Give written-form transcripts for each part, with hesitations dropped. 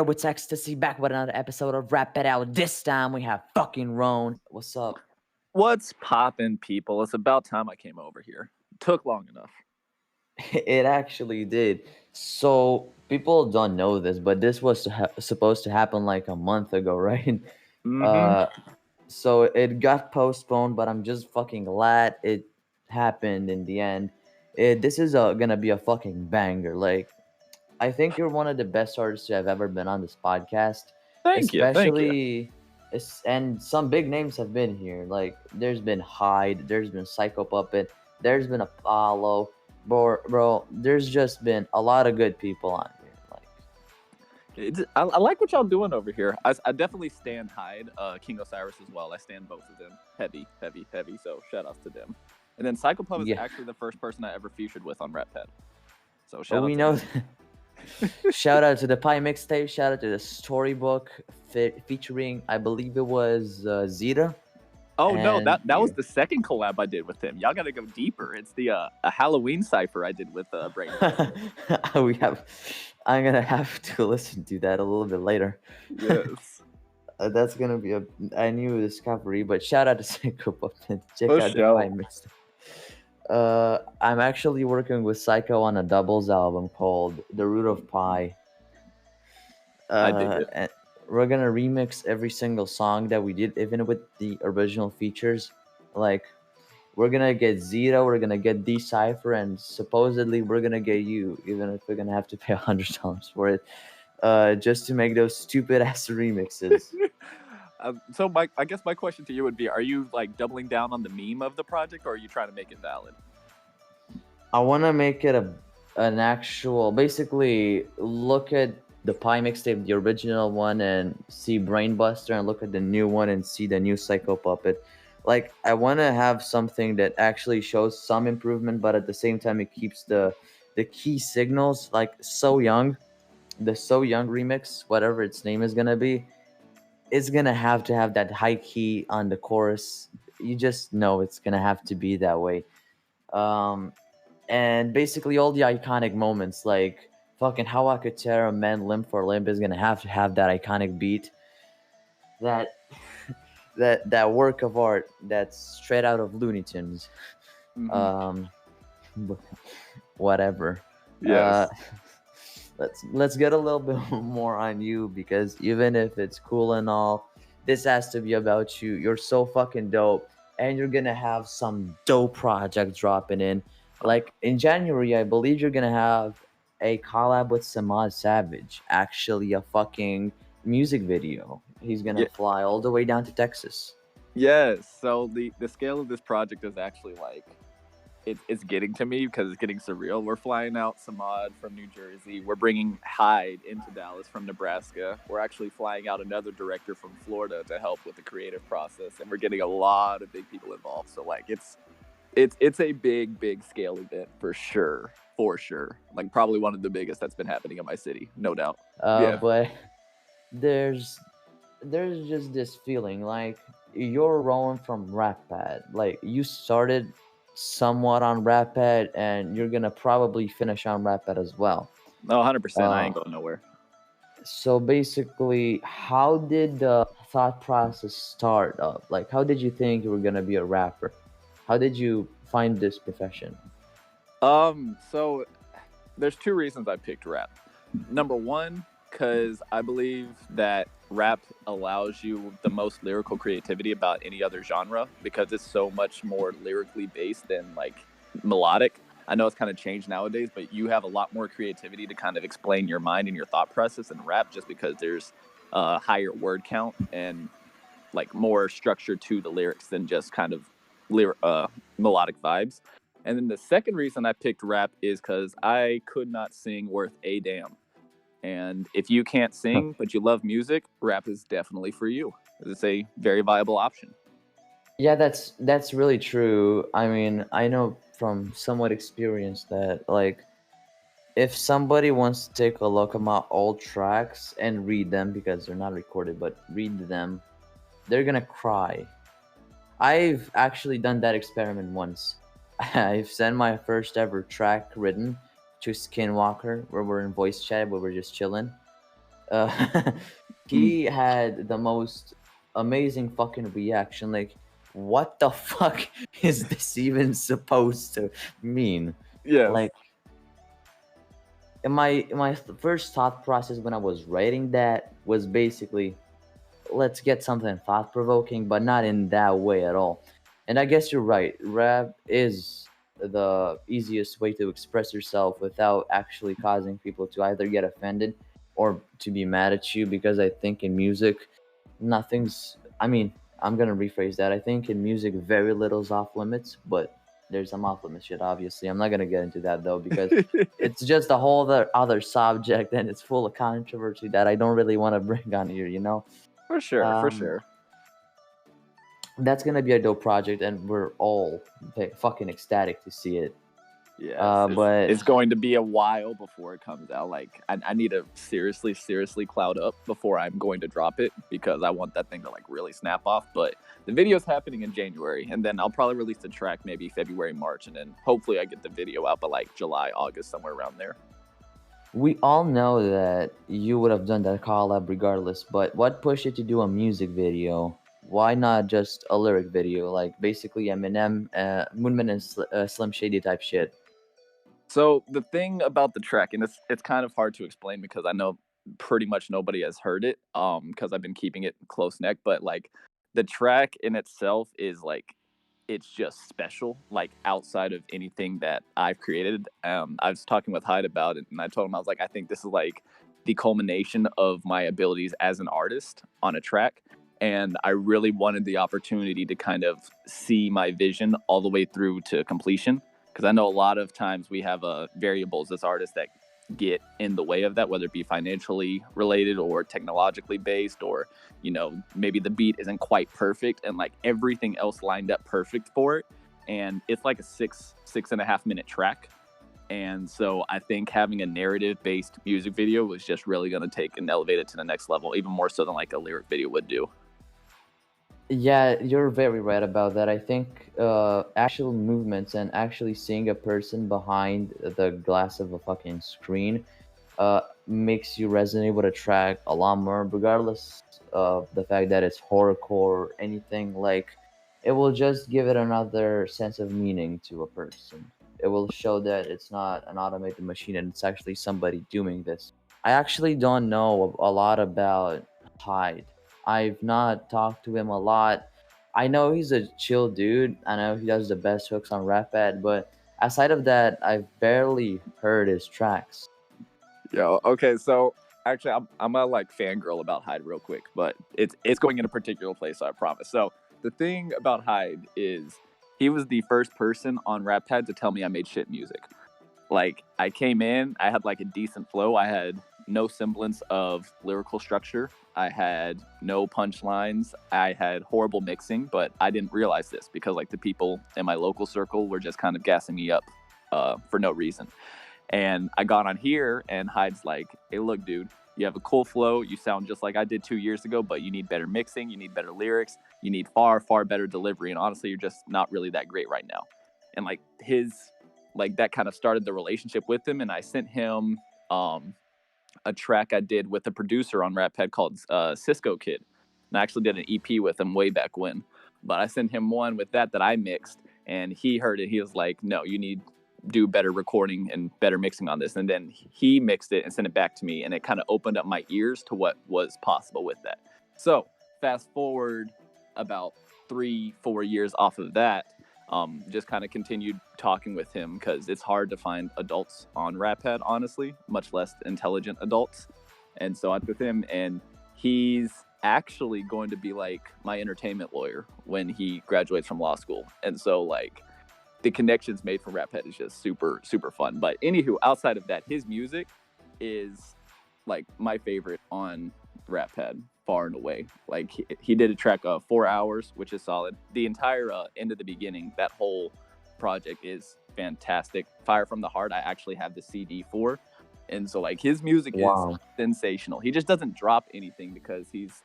here with Ecstasy, back with another episode of Rappad Out. This time we have fucking Roane. What's up? What's poppin', people? It's about time I came over here. Took long enough. It actually did. So people don't know this, but this was supposed to happen like a month ago, right? Mm-hmm. Uh, so it got postponed, but I'm just fucking glad it happened in the end. This is gonna be a fucking banger. Like, I think you're one of the best artists to have ever been on this podcast, Thank you. Thank you. especially. And some big names have been here. Like, there's been Hyde, there's been Psycho Puppet, there's been Apollo, bro. There's just been a lot of good people on here. Like, I like what y'all doing over here. I definitely stand Hyde, King Osiris as well. I stand both of them. Heavy. So shout outs to them. And then Psychopuff is yeah, actually the first person I ever featured with on Rappad. So but shout out we to know. them. Shout out to the Pie mixtape. Shout out to the storybook featuring, I believe it was Zeta. Oh no, And that was the second collab I did with him. Y'all gotta go deeper. It's the a Halloween cipher I did with Brain. we have. I'm gonna have to listen to that a little bit later. Yes. That's gonna be a new discovery. But shout out to Psycho Puppet. Check For out the sure. Pie mixtape. I'm actually working with Psycho on a doubles album called The Root of Pi. I dig it. And we're gonna remix every single song that we did, even with the original features. Like, we're gonna get Zeta, we're gonna get Decipher, and supposedly we're gonna get you, even if we're gonna have to pay $100 for it, just to make those stupid ass remixes. So I guess my question to you would be: are you like doubling down on the meme of the project, or are you trying to make it valid? I want to make it an actual. Basically, look at the Pie mixtape, the original one, and see Brainbuster, and look at the new one and see the new Psycho Puppet. Like, I want to have something that actually shows some improvement, but at the same time it keeps the key signals. Like So Young, the So Young remix, whatever its name is gonna be, it's gonna have to have that high key on the chorus. You just know it's gonna have to be that way. Um, and basically all the iconic moments, like fucking How I Could Tear a Man Limb for Limb, is gonna have to have that iconic beat, that that work of art that's straight out of Looney Tunes. Mm-hmm. Um, whatever. Yes. Let's get a little bit more on you, because even if it's cool and all, this has to be about you. You're so fucking dope, and you're gonna have some dope project dropping in. Like in January, I believe you're gonna have a collab with Samad Savage. Actually, a fucking music video. He's gonna Yeah. fly all the way down to Texas. Yes. So the scale of this project is actually like it's getting to me because it's getting surreal. We're flying out Samad from New Jersey. We're bringing Hyde into Dallas from Nebraska. We're actually flying out another director from Florida to help with the creative process, and we're getting a lot of big people involved. So like it's a big scale event for sure. Like probably one of the biggest that's been happening in my city, no doubt. Yeah. But there's just this feeling like you're rolling from Rappad. Like, you started somewhat on Rappad, and you're gonna probably finish on Rappad as well. No, 100%. I Uh, ain't going nowhere. so basically, how did the thought process start up? Like, how did you think you were gonna be a rapper? How did you find this profession? So there's two reasons I picked rap. Number one, because I believe that rap allows you the most lyrical creativity about any other genre because it's so much more lyrically based than like melodic. I know it's kind of changed nowadays, but you have a lot more creativity to kind of explain your mind and your thought process in rap just because there's a higher word count and like more structure to the lyrics than just kind of melodic vibes. And then the second reason I picked rap is because I could not sing worth a damn. And if you can't sing but you love music, rap is definitely for you. It's a very viable option. Yeah, that's really true. I mean, I know from somewhat experience that, like, if somebody wants to take a look at my old tracks and read them, because they're not recorded, but read them, they're gonna cry. I've actually done that experiment once. I've sent my first ever track written to Skinwalker, where we're in voice chat, where we're just chilling. uh, Mhm. he had the most amazing fucking reaction. Like, what the fuck is this even supposed to mean? Yes. Like, my first thought process when I was writing that was basically, let's get something thought provoking, but not in that way at all. And I guess you're right. Rap is the easiest way to express yourself without actually causing people to either get offended or to be mad at you. Because I think in music, nothing's. I mean, I'm gonna rephrase that. I think in music, very little's off limits, but there's some off limits shit. Obviously, I'm not gonna get into that though because it's just a whole other subject and it's full of controversy that I don't really want to bring on here. You know. For sure, for Um, sure. that's gonna be a dope project, and we're all fucking ecstatic to see it. Yes, But it's going to be a while before it comes out. Like, I need to seriously cloud up before I'm going to drop it because I want that thing to like really snap off. But the video's happening in January, and then I'll probably release the track maybe February, March, and then hopefully I get the video out by like July, August, somewhere around there. we all know that you would have done that collab regardless. But what pushed you to do a music video? Why not just a lyric video, like basically Eminem, Moonman, and Slim Shady type shit? So the thing about the track, and it's kind of hard to explain because I know pretty much nobody has heard it, because I've been keeping it close neck. But like the track in itself is like it's just special, like outside of anything that I've created. I was talking with Hyde about it, and I told him I was like, I think this is like the culmination of my abilities as an artist on a track. And I really wanted the opportunity to kind of see my vision all the way through to completion because I know a lot of times we have variables as artists that get in the way of that, whether it be financially related or technologically based, or maybe the beat isn't quite perfect and like everything else lined up perfect for it. And it's like a 6.5 minute track. And so I think having a narrative based music video was just really going to take and elevate it to the next level, even more so than like a lyric video would do. Yeah, you're very right about that. I think actual movements and actually seeing a person behind the glass of a fucking screen makes you resonate with a track a lot more, regardless of the fact that it's horrorcore or anything. Like, it will just give it another sense of meaning to a person. It will show that it's not an automated machine and it's actually somebody doing this. I actually don't know a lot about Hyde. I've not talked to him a lot. I know he's a chill dude. I know he does the best hooks on Rappad, but aside of that, I've barely heard his tracks. Yo, okay, so actually, I'm a like fangirl about Hyde real quick, but it's going in a particular place, so I promise. So the thing about Hyde is he was the first person on Rappad to tell me I made shit music. Like I came in, I had like a decent flow. I had no semblance of lyrical structure. I had no punchlines. I had horrible mixing, but I didn't realize this because like the people in my local circle were just kind of gassing me up for no reason. And I got on here, and Hyde's like, "Hey, look, dude, you have a cool flow. You sound just like I did 2 years ago, but you need better mixing. You need better lyrics. You need far better delivery. And honestly, you're just not really that great right now." And like that kind of started the relationship with him. And I sent him a track I did with a producer on Rappad called Cisco Kid. And I actually did an EP with him way back when. But I sent him one with that I mixed, and he heard it. He was like, "No, you need do better recording and better mixing on this." And then he mixed it and sent it back to me, and it kind of opened up my ears to what was possible with that. So fast forward about 3-4 years off of that, just kind of continued talking with him because it's hard to find adults on Rappad, honestly, much less intelligent adults. And so I'm with him, and he's actually going to be like my entertainment lawyer when he graduates from law school. And so like the connections made from Rappad is just super fun. But anywho, outside of that, his music is like my favorite on Rappad far and away. Like he did a track of 4 hours, which is solid. The entire end of the beginning, that whole project is fantastic. Fire from the Heart, I actually have the CD for. And so like his music is Wow. sensational. He just doesn't drop anything because he's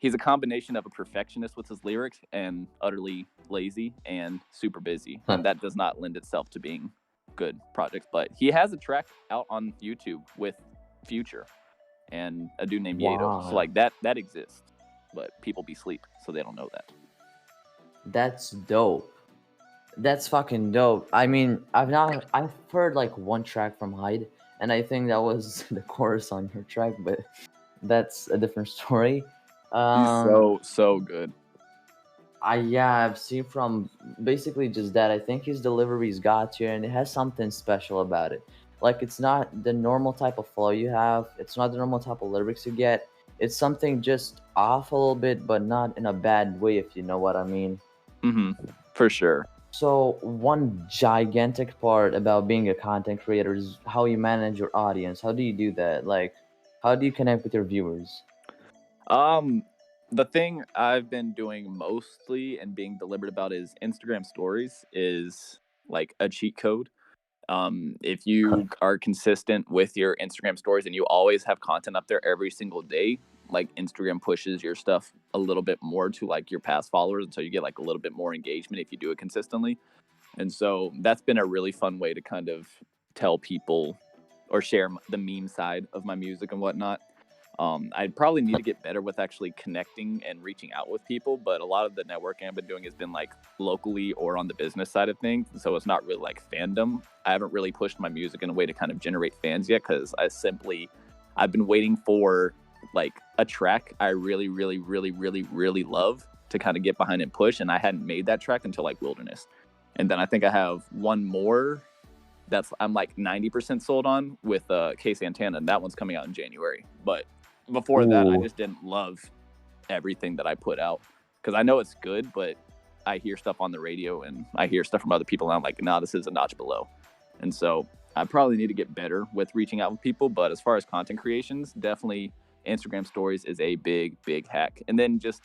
a combination of a perfectionist with his lyrics and utterly lazy and super busy. And that does not lend itself to being good projects. But he has a track out on YouTube with Future. and a dude named Yato. So Wow. like that exists, but people be sleep, so they don't know that. That's dope. That's fucking dope. I mean, I've heard like one track from Hyde, and I think that was the chorus on your track, but that's a different story. He's Um, so good. I've seen from basically just that. I think his delivery's got you, and it has something special about it. Like it's not the normal type of flow you have. It's not the normal type of lyrics you get. It's something just off a little bit, but not in a bad way, if you know what I mean. For sure. So one gigantic part about being a content creator is how you manage your audience. How do you do that? Like, how do you connect with your viewers? Um, the thing I've been doing mostly and being deliberate about is Instagram stories is like a cheat code. If you are consistent with your Instagram stories and you always have content up there every single day, like Instagram pushes your stuff a little bit more to like your past followers, and so you get like a little bit more engagement if you do it consistently. And so that's been a really fun way to kind of tell people or share the meme side of my music and whatnot. I'd probably need to get better with actually connecting and reaching out with people, but a lot of the networking I've been doing has been like locally or on the business side of things. So it's not really like fandom. I haven't really pushed my music in a way to kind of generate fans yet because I've been waiting for like a track I really love to kind of get behind and push. And I hadn't made that track until like Wilderness. And then I think I have one more that's I'm like 90% sold on with K Santana, and that one's coming out in January. But before that, I Ooh, just didn't love everything that I put out because I know it's good, but I hear stuff on the radio and I hear stuff from other people, and I'm like, nah, this is a notch below. And so I probably need to get better with reaching out with people. But as far as content creations, definitely Instagram stories is a big hack. And then just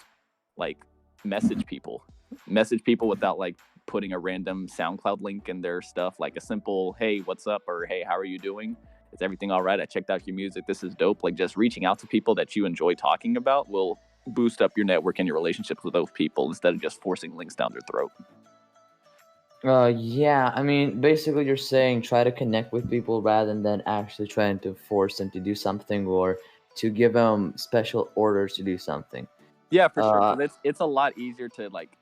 like message people, message people without like putting a random SoundCloud link in their stuff, like a simple, hey, what's up? Or hey, how are you doing? Is everything all right? I checked out your music. This is dope. Like just reaching out to people that you enjoy talking about will boost up your network and your relationships with those people instead of just forcing links down their throat. yeah. I mean, basically, you're saying try to connect with people rather than actually trying to force them to do something or to give them special orders to do something. Yeah, for sure. Uh, Because it's a lot easier to like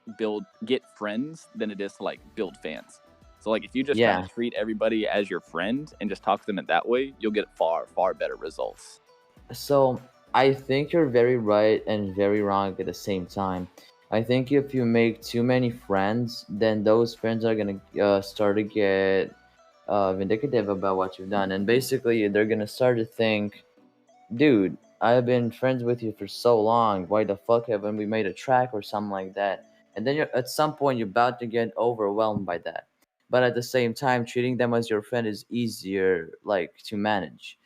get friends than it is to like build fans. So like if you just kind of yeah. treat everybody as your friend and just talk to them in that way, you'll get far better results. So I think you're very right and very wrong at the same time. I think if you make too many friends, then those friends are gonna start to get vindicative about what you've done, and basically they're gonna start to think, dude, I've been friends with you for so long. Why the fuck haven't we made a track or something like that? And then at some point you're about to get overwhelmed by that. But at the same time, treating them as your friend is easier, like to manage.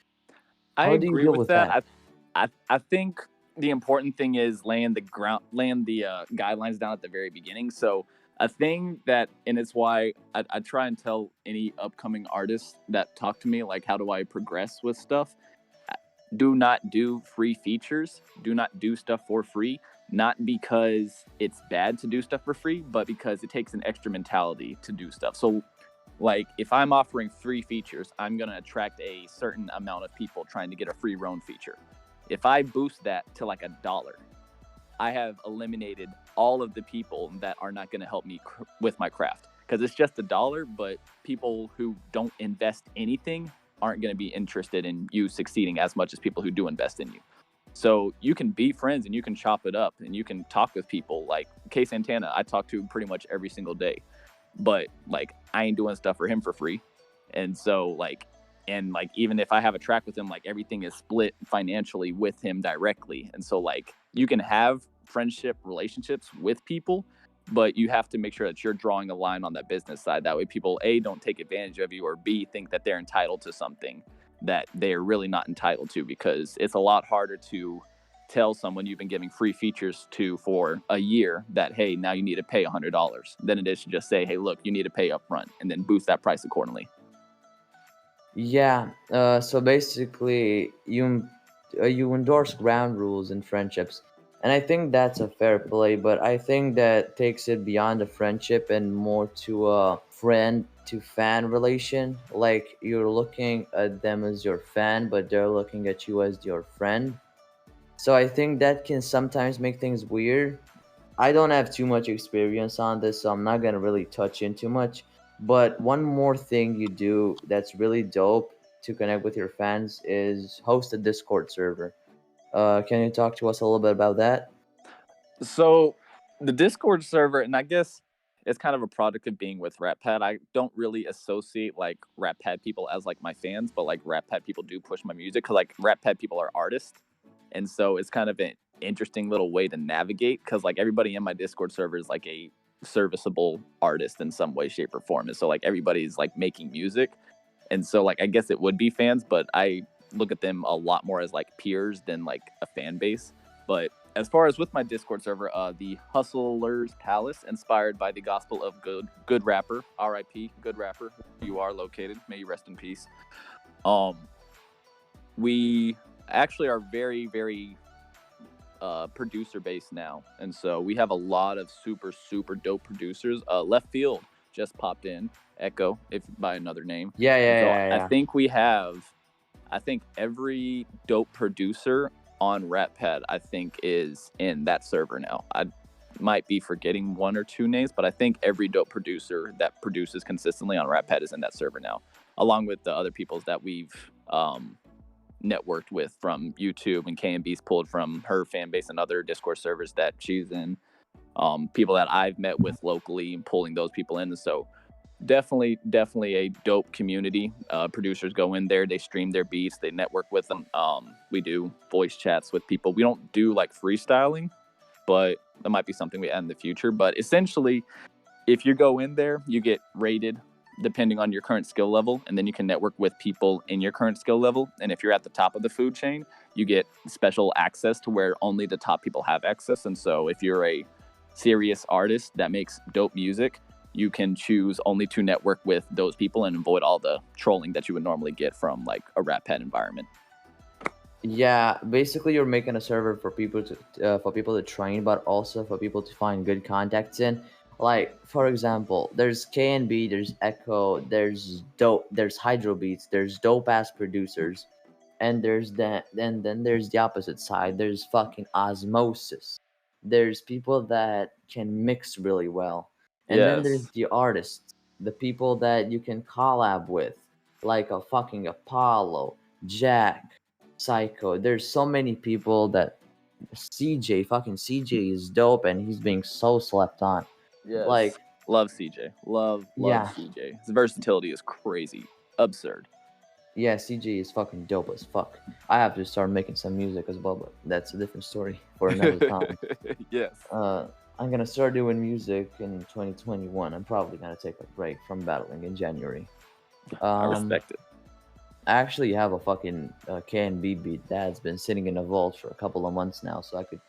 I How do you agree deal with with that. that? I think the important thing is laying the guidelines down at the very beginning. So a thing that, and it's why I try and tell any upcoming artists that talk to me, like, how do I progress with stuff? Do not do free features. Do not do stuff for free. Not because it's bad to do stuff for free, but because it takes an extra mentality to do stuff. So like if I'm offering free features, I'm going to attract a certain amount of people trying to get a free Roane feature. If I boost that to like $1, I have eliminated all of the people that are not going to help me with my craft because it's just $1, but people who don't invest anything aren't going to be interested in you succeeding as much as people who do invest in you. So you can be friends and you can chop it up and you can talk with people like K Santana. I talk to pretty much every single day, but like I ain't doing stuff for him for free. And so like even if I have a track with him, like everything is split financially with him directly. And so like you can have friendship relationships with people, but you have to make sure that you're drawing a line on that business side. That way people A, don't take advantage of you, or B, think that they're entitled to something that they're really not entitled to, because it's a lot harder to tell someone you've been giving free features to for a year that, hey, now you need to pay $100 than it is to just say, hey, look, you need to pay up front and then boost that price accordingly. Yeah. So basically, you endorse ground rules in friendships, and I think that's a fair play. But I think that takes it beyond a friendship and more to a friend to fan relation. Like you're looking at them as your fan, but they're looking at you as your friend. So I think that can sometimes make things weird. I don't have too much experience on this, so I'm not gonna really touch in too much. But one more thing you do that's really dope to connect with your fans is host a Discord server. Can you talk to us a little bit about that? So the Discord server, and I guess it's kind of a product of being with Rappad. I don't really associate like Rappad people as like my fans, but like Rappad people do push my music because like Rappad people are artists, and so it's kind of an interesting little way to navigate because like everybody in my Discord server is like a serviceable artist in some way, shape, or form, and so like everybody's like making music, and so like I guess it would be fans, but I look at them a lot more as like peers than like a fan base. But as far as with my Discord server, the Hustler's Palace, inspired by the Gospel of Good Rapper, R.I.P. Good Rapper, where you are located. May you rest in peace. Um, we actually are very, very producer based now, and so we have a lot of super, super dope producers. Left Field just popped in, Echo, if by another name. Yeah, And yeah, so yeah, I yeah. think we have, I think every dope producer on Rappad, I think, is in that server now. I might be forgetting one or two names, but I think every dope producer that produces consistently on Rappad is in that server now, along with the other peoples that we've networked with from YouTube, and KMB's pulled from her fan base and other Discord servers that she's in. People that I've met with locally and pulling those people in. So definitely a dope community. Producers go in there, they stream their beats, they network with them. We do voice chats with people. We don't do like freestyling, but that might be something we add in the future. But essentially, if you go in there, you get rated depending on your current skill level, and then you can network with people in your current skill level. And if you're at the top of the food chain, you get special access to where only the top people have access. And so if you're a serious artist that makes dope music, you can choose only to network with those people and avoid all the trolling that you would normally get from like a Rappad environment. Yeah, basically you're making a server for people to train, but also for people to find good contacts in. Like for example, there's KNB, there's Echo, there's Hydro Beats, there's dope ass producers, and then there's the opposite side. There's fucking Osmosis. There's people that can mix really well, and then there's Yes. the artists, the people that you can collab with, like a fucking Apollo, Jack, Psycho. There's so many people that CJ is dope, and he's being so slept on. Yes. Like, Love CJ. Love yeah, CJ. His versatility is crazy. Absurd. yeah, CJ is fucking dope as fuck. I have to start making some music as well, but that's a different story for another time. Yes. Uh, I'm gonna start doing music in 2021. I'm probably gonna take a break from battling in January. I Um, respect it. I actually have a fucking K&B beat that's been sitting in a vault for a couple of months now, so I could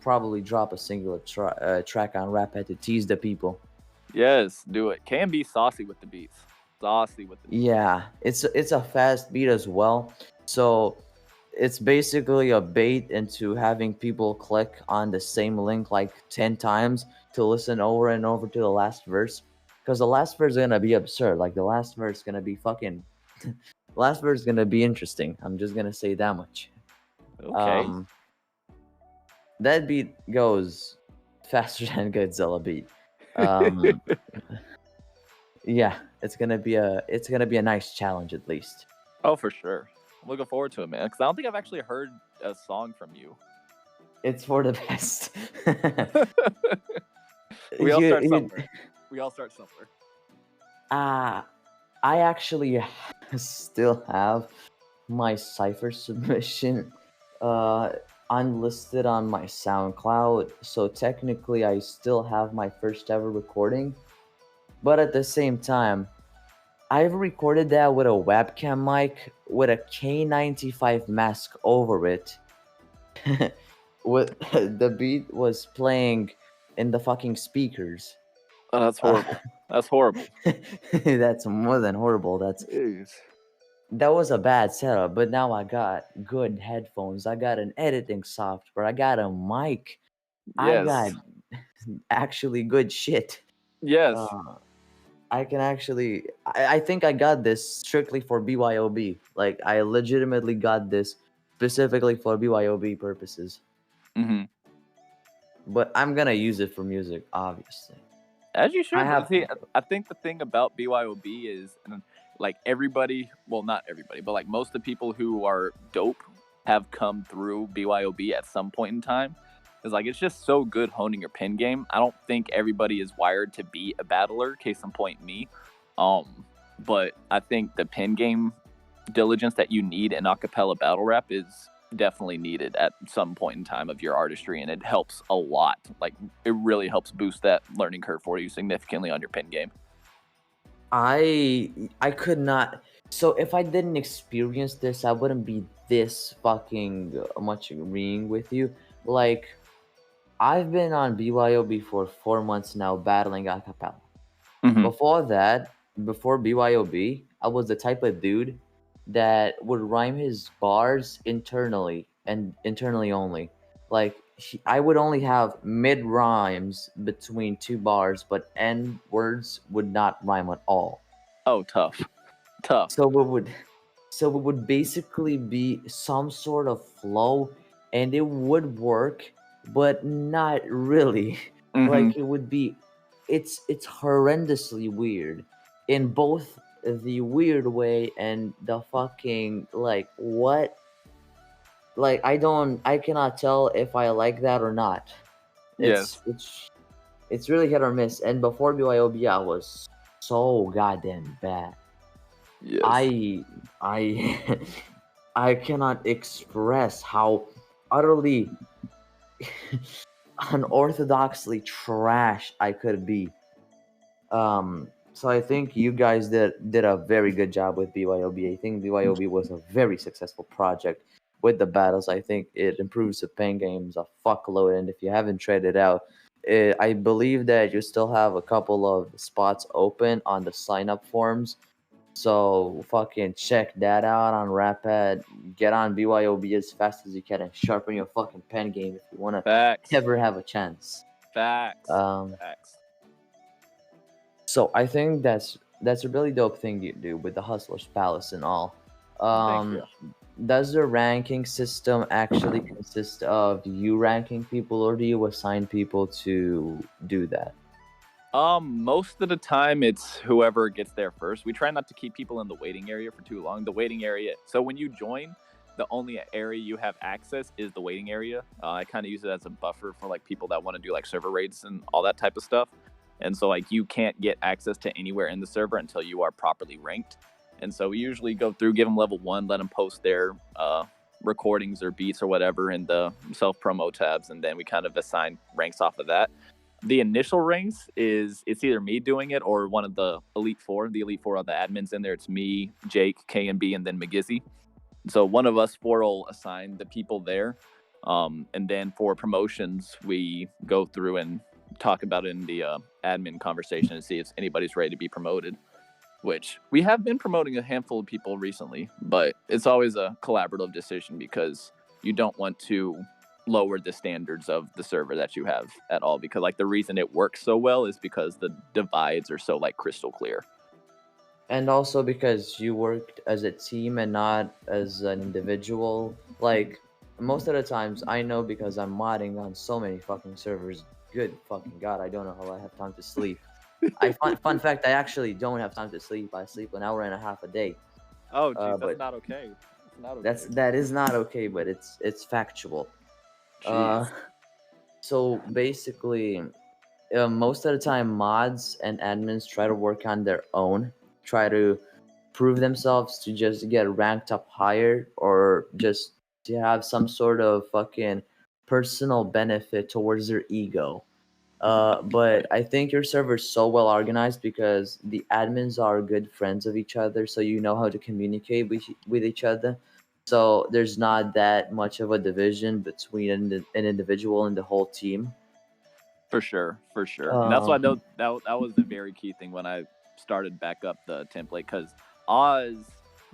probably drop a single track on Rappad to tease the people. Yes, do it. Can be saucy with the beats. Saucy with the beats. Yeah, it's a fast beat as well, so it's basically a bait into having people click on the same link like 10 times to listen over and over to the last verse, because the last verse is gonna be absurd. Like the last verse is gonna be fucking last verse is gonna be interesting. I'm just gonna say that much. Okay. Um, that beat goes faster than Godzilla beat. Um, yeah, it's gonna be a nice challenge at least. Oh, for sure. I'm looking forward to it, man. Because I don't think I've actually heard a song from you. It's for the best. We all you, start you, somewhere. We all start somewhere. uh, I actually still have my cipher submission uh, unlisted on my SoundCloud, so technically I still have my first ever recording. But at the same time, I've recorded that with a webcam mic with a K95 mask over it. With the beat was playing in the fucking speakers. Oh, that's Uh, horrible. That's horrible. that's more than horrible. That was a bad setup, but now I got good headphones. I got an editing software. I got a mic. I got Yes. actually good shit. Yes. Uh, I can actually. I think I got this strictly for BYOB. Like I legitimately got this specifically for BYOB purposes. Hmm. But I'm gonna use it for music, obviously. As you I should. have See, to. I think the thing about BYOB is, and like everybody, well, not everybody, but like most of the people who are dope have come through BYOB at some point in time. Is like it's just so good honing your pen game. I don't think everybody is wired to be a battler. Case in point, me. But I think the pen game diligence that you need in acapella battle rap is definitely needed at some point in time of your artistry, and it helps a lot. Like it really helps boost that learning curve for you significantly on your pen game. I could not. So if I didn't experience this, I wouldn't be this fucking much agreeing with you. Like I've been on BYOB for 4 months now, battling a cappella. Mm-hmm. Before that, before BYOB, I was the type of dude that would rhyme his bars internally and internally only. Like I would only have mid rhymes between two bars, but end words would not rhyme at all. Oh, tough, tough. So it would basically be some sort of flow, and it would work, but not really. Mm-hmm. Like it would be, it's horrendously weird, in both the weird way and the fucking like what. Like I cannot tell if I like that or not. Yes. It's really hit or miss. And before BYOB, I was so goddamn bad. Yes. I I cannot express how utterly unorthodoxly trash I could be. So I think you guys did a very good job with BYOB. I think BYOB was a very successful project with the battles. I think it improves the pen games a fuckload, and if you haven't tried it out, I believe that you still have a couple of spots open on the sign up forms. So fucking check that out on Rappad. Get on BYOB as fast as you can and sharpen your fucking pen game if you wanna Facts. ever have a chance. Facts. Um, Facts. so I think that's a really dope thing you do with the Hustler's Palace and all. Thank you. Does the ranking system actually consist of you ranking people, or do you assign people to do that? Most of the time it's whoever gets there first. We try not to keep people in the waiting area for too long. The waiting area. So when you join, the only area you have access is the waiting area. I kind of use it as a buffer for like people that want to do like server raids and all that type of stuff. And so like you can't get access to anywhere in the server until you are properly ranked. And so we usually go through, give them level 1, let them post their recordings or beats or whatever in the self promo tabs, and then we kind of assign ranks off of that. The initial ranks is it's either me doing it or one of the Elite Four. The Elite Four are the admins in there. It's me, Jake, K and B, and then McGizzy. So one of us four will assign the people there. And then for promotions, we go through and talk about it in the admin conversation and see if anybody's ready to be promoted. Which we have been promoting a handful of people recently, but it's always a collaborative decision because you don't want to lower the standards of the server that you have at all, because like the reason it works so well is because the divides are so like crystal clear. And also because you worked as a team and not as an individual. Like most of the times, I know because I'm modding on so many fucking servers. Good fucking god, I don't know how I have time to sleep. Fun fact, I actually don't have time to sleep. I sleep an hour and a half a day. Oh geez, that's But not okay. That's not okay. that is not okay, but it's factual. Jeez. Uh, so basically, most of the time, mods and admins try to work on their own, try to prove themselves to just get ranked up higher, or just to have some sort of fucking personal benefit towards their ego. But I think your server's so well organized because the admins are good friends of each other, so you know how to communicate with each other. So there's not that much of a division between an individual and the whole team. For sure, for sure. And that's why I Um, know that was the very key thing when I started back up the template, because Oz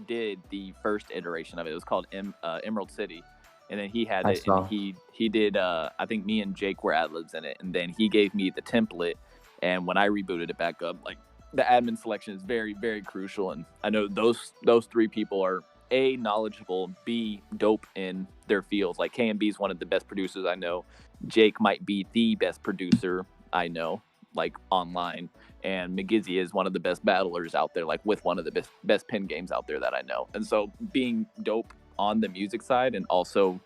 did the first iteration of it. It was called Emerald City, and then he had I it, and saw. he did. I think me and Jake were ad libs in it, and then he gave me the template. And when I rebooted it back up, like the admin selection is very, very crucial, and I know those three people are A, knowledgeable, B, dope in their fields. Like KMB is one of the best producers I know. Jake might be the best producer I know, like online, and McGizzy is one of the best battlers out there, like with one of the best pin games out there that I know. And so being dope on the music side and also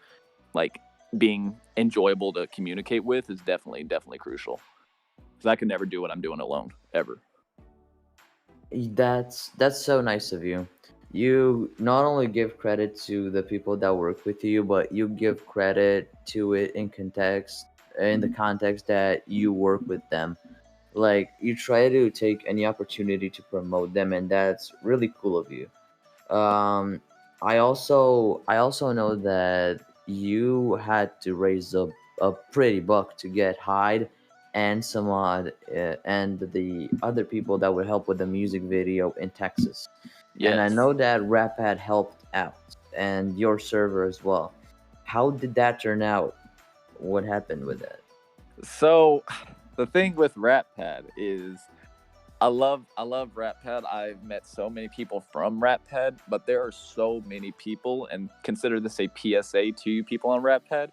like being enjoyable to communicate with is definitely crucial. Because I could never do what I'm doing alone ever. That's so nice of you. You not only give credit to the people that work with you, but you give credit to it in the context that you work with them. Like you try to take any opportunity to promote them, and that's really cool of you. Um, I also know that you had to raise a pretty buck to get Hyde and Samad and the other people that would help with the music video in Texas. And I Yes. know that Rappad helped out and your server as well. How did that turn out? What happened with that? So the thing with Rappad is I love Rappad. I've met so many people from Rappad, but there are so many people, and consider this a PSA to you people on Rappad.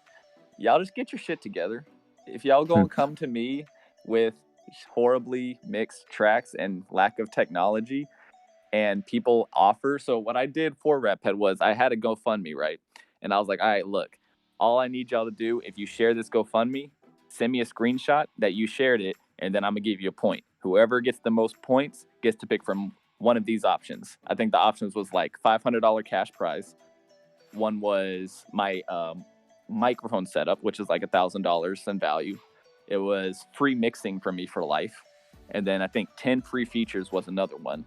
Y'all just get your shit together. If y'all gonna come to me with horribly mixed tracks and lack of technology, and people offer. So what I did for Rappad was I had a GoFundMe, right? And I was like, all right, look, all I need y'all to do, if you share this GoFundMe, send me a screenshot that you shared it, and then I'm gonna give you a point. Whoever gets the most points gets to pick from one of these options. I think the options was like $500 cash prize. One was my microphone setup, which is like $1,000 in value. It was free mixing for me for life, and then I think 10 free features was another one.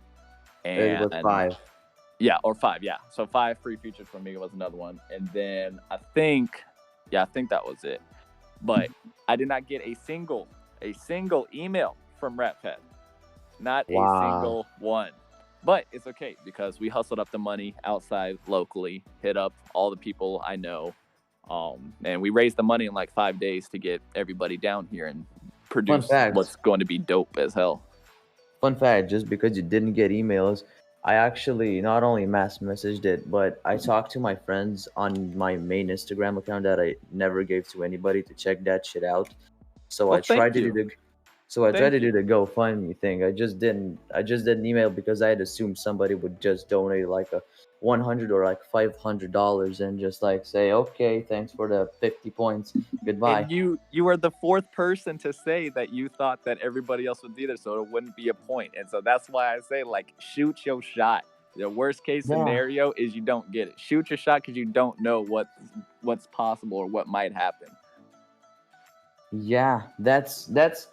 It was And 5. yeah, or 5, yeah. So 5 free features from me was another one. And then I think that was it. But I did not get a single email from Rappad. Not a Wow. single one. But it's okay because we hustled up the money outside locally, hit up all the people I know. And we raised the money in like 5 days to get everybody down here and Fun produce fact. what's going to be dope as hell. Fun fact, just because you didn't get emails, I actually not only mass messaged it, but I talked to my friends on my main Instagram account that I never gave to anybody to check that shit out. So Well, I tried thank to do you. the so I tried Thank to do you. the GoFundMe thing. I just didn't email because I had assumed somebody would just donate like a 100 or like $500 and just like say, okay, thanks for the 50 points, goodbye. And you are the fourth person to say that you thought that everybody else would be there, so it wouldn't be a point. And so that's why I say, like, shoot your shot. The worst case Yeah. scenario is you don't get it. Shoot your shot because you don't know what's possible or what might happen. Yeah, that's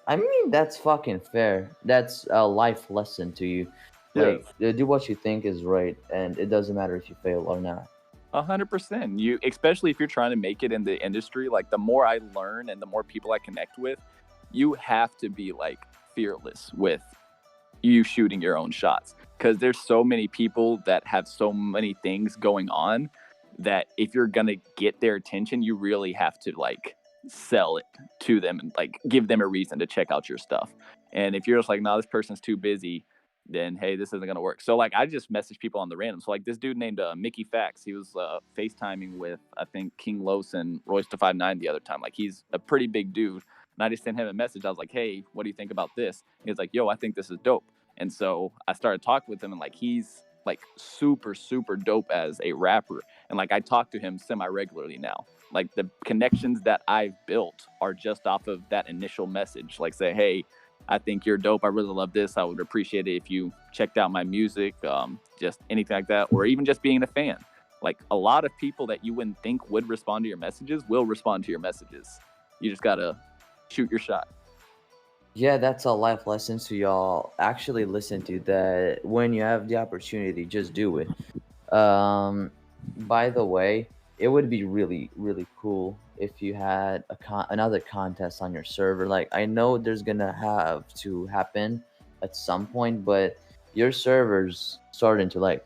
I mean that's fucking fair. That's a life lesson to you. Yes. Like do what you think is right and it doesn't matter if you fail or not. 100%. You, especially if you're trying to make it in the industry, like the more I learn and the more people I connect with, you have to be like fearless with you shooting your own shots because there's so many people that have so many things going on that if you're gonna get their attention, you really have to like sell it to them and like give them a reason to check out your stuff. And if you're just like, no, this person's too busy, then hey, this isn't gonna work. So like, I just message people on the random. So like, this dude named Mickey Fax, he was FaceTiming with I think King Los and Royce to 59 the other time. Like, he's a pretty big dude. And I just sent him a message. I was like, hey, what do you think about this? He was like, yo, I think this is dope. And so I started talking with him, and like, he's like super, super dope as a rapper. And like, I talk to him semi regularly now. Like, the connections that I've built are just off of that initial message. Like, say, hey, I think you're dope. I really love this. I would appreciate it if you checked out my music, just anything like that, or even just being a fan. Like, a lot of people that you wouldn't think would respond to your messages will respond to your messages. You just gotta shoot your shot. Yeah, that's a life lesson to y'all actually listen to that when you have the opportunity, just do it. Um, by the way, it would be really, really cool if you had another contest on your server. Like, I know there's gonna have to happen at some point, but your server's starting to like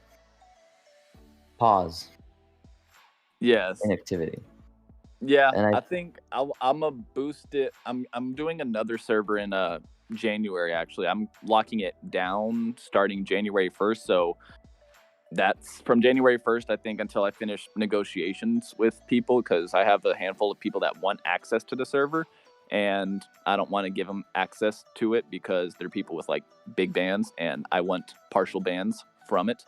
pause Yes. inactivity. Yeah, And I think I'm gonna boost it. I'm doing another server in January. Actually, I'm locking it down starting January 1st. So that's from January 1st, I think, until I finish negotiations with people, because I have a handful of people that want access to the server, and I don't want to give them access to it because they're people with like big bans, and I want partial bans from it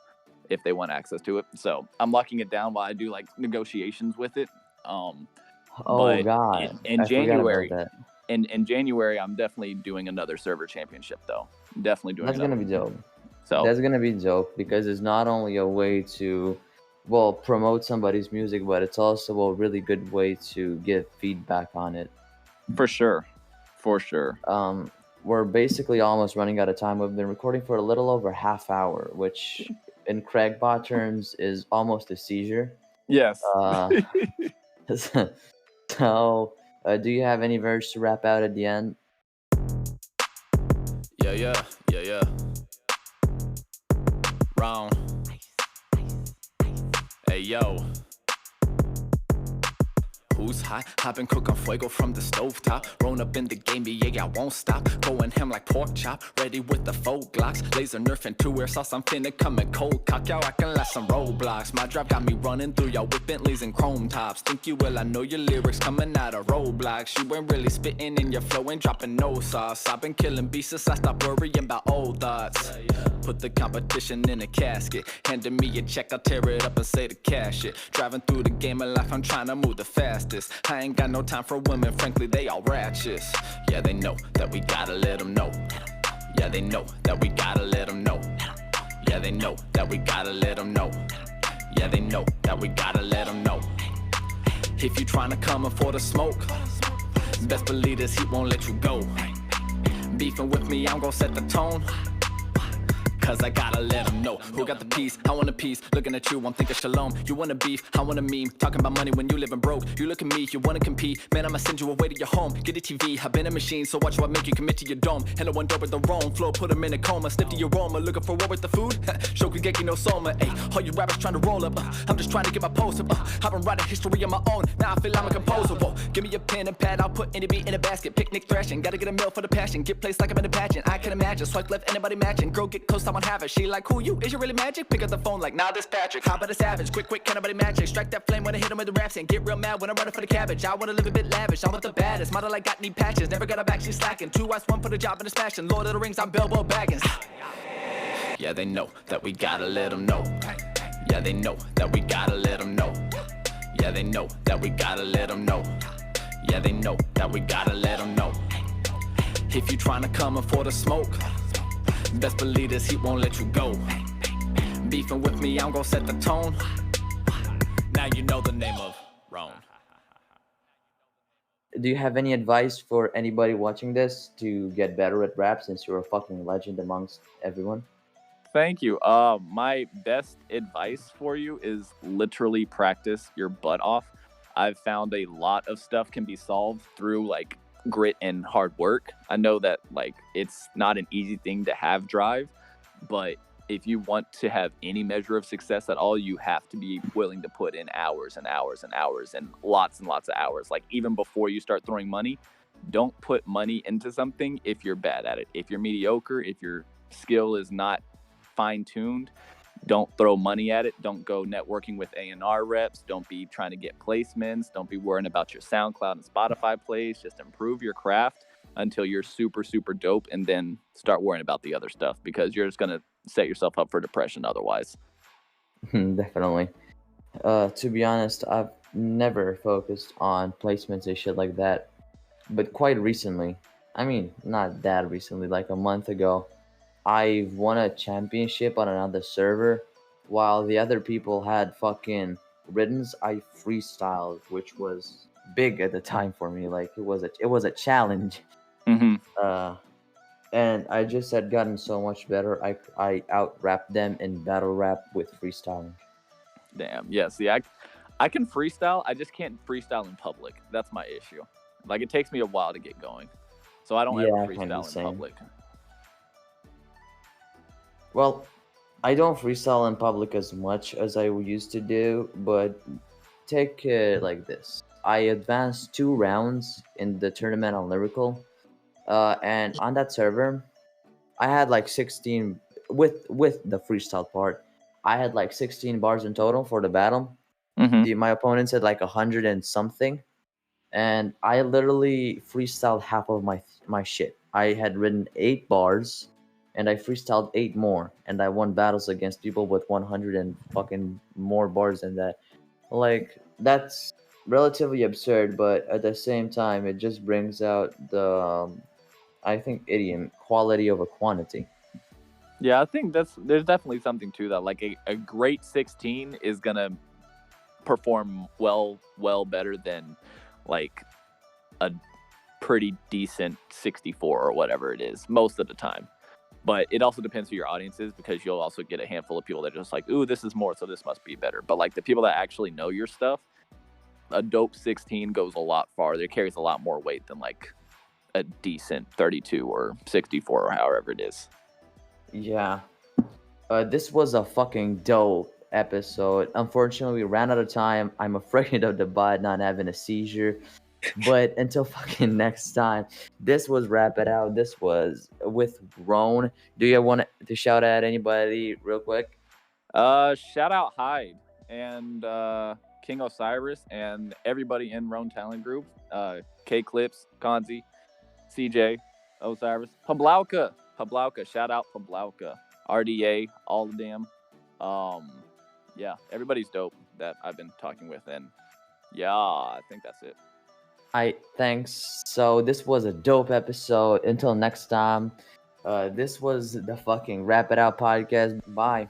if they want access to it. So I'm locking it down while I do like negotiations with it. Um, oh but god, in I forgot about January, that. in January, I'm definitely doing another server championship though. Definitely doing That's another gonna be one. dope. So That's gonna be dope because it's not only a way to, well, promote somebody's music, but it's also a really good way to give feedback on it. for sure, for sure. Um, we're basically almost running out of time. We've been recording for a little over half hour, which in Craigbot terms is almost a seizure. Yes. Uh, so, do you have any verse to wrap out at the end? Yeah, yeah, yeah, yeah. Round. Hey, yo. Who's hot? I've been cooking fuego from the stovetop. Rolled up in the game, yeah, I won't stop. Going ham like pork chop, ready with the four glocks. Laser nerf and 2-air sauce, I'm finna come and cold cock. Y'all, I can last some roadblocks. My drive got me running through y'all with Bentleys and chrome tops. Think you will, I know your lyrics coming out of roadblocks. You ain't really spitting in your flow, ain't dropping no sauce. I've been killing beasts since I stopped worrying about old thoughts. Put the competition in a casket. Handing me a check, I'll tear it up and say to cash it. Driving through the game of life, I'm trying to move the fastest. I ain't got no time for women, frankly, they all ratchets. Yeah, they know that we gotta let them know. Yeah, they know that we gotta let them know. Yeah, they know that we gotta let them know. Yeah, they know that we gotta let them know. If you tryna come in for the smoke, best believe this heat won't let you go. Beefing with me, I'm gon' set the tone. Cause I gotta let them know. Who got the peace? I want a piece. Looking at you, I'm thinking shalom. You want a beef? I want a meme. Talking about money when you living broke. You look at me, you wanna compete. Man, I'ma send you away to your home. Get a TV, I've been a machine. So watch what I make you commit to your dome. Hello, one door with the Roane flow. Put them in a coma. Sniff the aroma. Looking for war with the food? Shokugeki no soma. Ayy, all you rappers trying to roll up. I'm just trying to get my post up. I've been writing history of my own. Now I feel I'm a composer. Whoa, give me a pen and pad. I'll put any beat in a basket. Picnic thrashing. Gotta get a meal for the passion. Get placed like I'm in a pageant. I can imagine. Swipe left, anybody matching. Girl, get close, someone have it. She like, who you? Is you really magic? Pick up the phone like, nah, this Patrick. How about a savage? Quick, can nobody match it? Strike that flame when I hit him with the raps and get real mad when I'm running for the cabbage. I wanna live a bit lavish. I'm with the baddest. Model like got knee patches. Never got a back, she's slacking. 2 eyes, 1 for the job and it's passion. Lord of the Rings, I'm Bilbo Baggins. Yeah, they know that we gotta let them know. Yeah, they know that we gotta let them know. Yeah, they know that we gotta let them know. Yeah, they know that we gotta let them know. If you tryna come in for the smoke, best believe this heat won't let you go. Beefing with me, I'm gon' set the tone. Now you know the name of Roane. Do you have any advice for anybody watching this to get better at rap since you're a fucking legend amongst everyone? Thank you. My best advice for you is literally practice your butt off. I've found a lot of stuff can be solved through like grit and hard work. I know that like it's not an easy thing to have drive, but if you want to have any measure of success at all, you have to be willing to put in hours and hours and hours and lots of hours. Like even before you start throwing money, don't put money into something if you're bad at it. If you're mediocre, if your skill is not fine-tuned, don't throw money at it. Don't go networking with A&R reps. Don't be trying to get placements. Don't be worrying about your SoundCloud and Spotify plays. Just improve your craft until you're super dope, and then start worrying about the other stuff, because you're just going to set yourself up for depression otherwise. Definitely. To be honest, I've never focused on placements and shit like that. But quite recently, I mean, not that recently, like a month ago, I won a championship on another server while the other people had fucking riddens. I freestyled, which was big at the time for me. Like it was a challenge. Mm-hmm. And I just had gotten so much better. I out rapped them in battle rap with freestyling. Damn. Yeah. See, I can freestyle. I just can't freestyle in public. That's my issue. Like it takes me a while to get going, so I don't ever Yeah, kind of freestyle in same. public. Well, I don't freestyle in public as much as I used to do, but take it like this. I advanced 2 rounds in the tournament on lyrical, and on that server, I had like 16 with the freestyle part. I had like 16 bars in total for the battle. Mm-hmm. My opponents had like 100 and something, and I literally freestyled half of my shit. I had written 8 bars, and I freestyled 8 more, and I won battles against people with 100 and fucking more bars than that. Like that's relatively absurd, but at the same time, it just brings out the I think idiom quality over quantity. Yeah, I think there's definitely something to that. Like a great 16 is gonna perform well better than like a pretty decent 64 or whatever it is most of the time. But it also depends who your audience is, because you'll also get a handful of people that are just like, ooh, this is more, so this must be better. But like the people that actually know your stuff, a dope 16 goes a lot farther. It carries a lot more weight than like a decent 32 or 64 or however it is. Yeah. This was a fucking dope episode. Unfortunately, we ran out of time. I'm afraid of the bot not having a seizure. But until fucking next time, this was Wrap It Out. This was with Roane. Do you want to shout at anybody real quick? Shout out Hyde and King Osiris and everybody in Roane Talent Group. K Clips, Konzi, CJ, Osiris, Pablauka. Shout out Pablauka. RDA, all of them. Yeah, everybody's dope that I've been talking with, and yeah, I think that's it. Thanks. So this was a dope episode. Until next time, this was the fucking Wrap It Out podcast. Bye.